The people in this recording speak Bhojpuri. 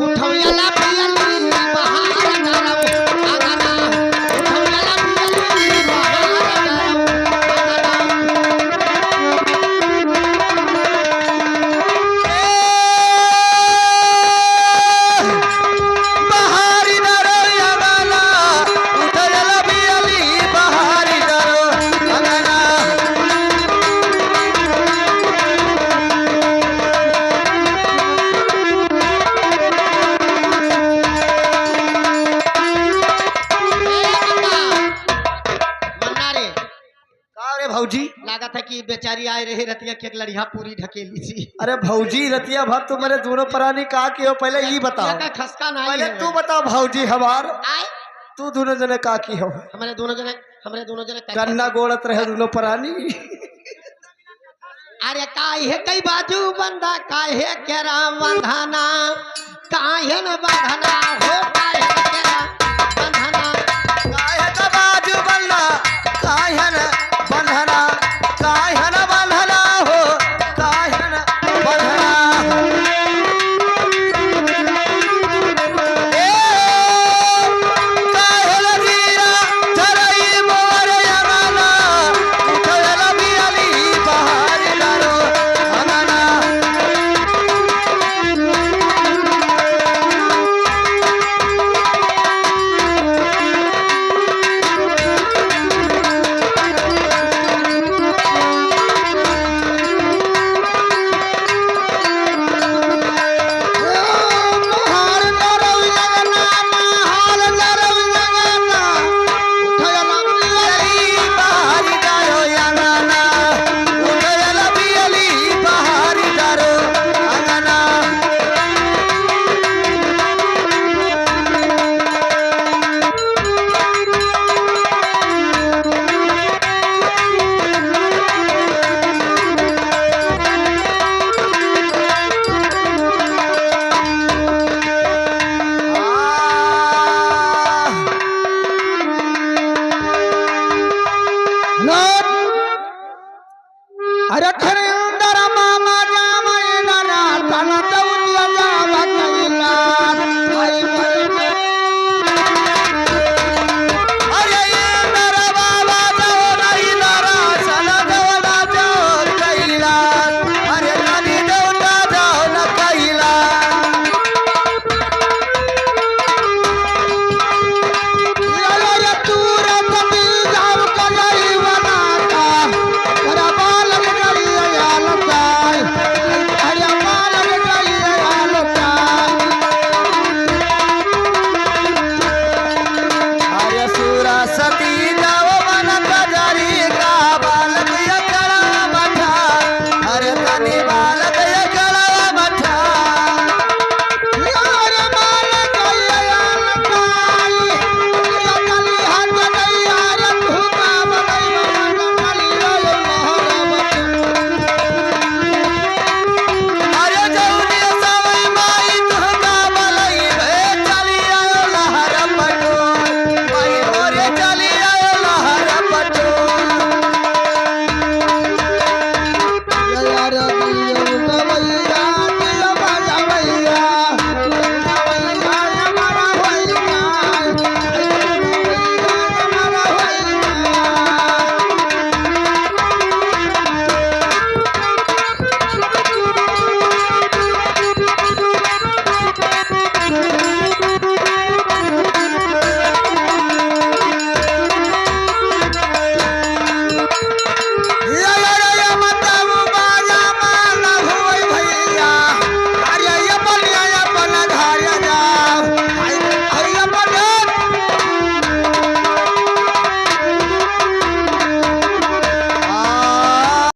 उठवयाला पियली बहार गरम अंगना उठवयाला पियली बहार भौजी लगा था कि बेचारी आए रहे रतिया के लड़िया पूरी ढकेली सी। अरे भौजी रतिया भर तो मेरे दोनों प्राणी का के हो पहले ये बताओ खसका नहीं पहले है तू बताओ भौजी हमार आए तू दोनों जने का की हो हमारे दोनों जने गन्ना गोड़त रहे दोनों प्राणी अरे काहे कई बाजू बंदा काहे केरा बंधना काहे न बंधना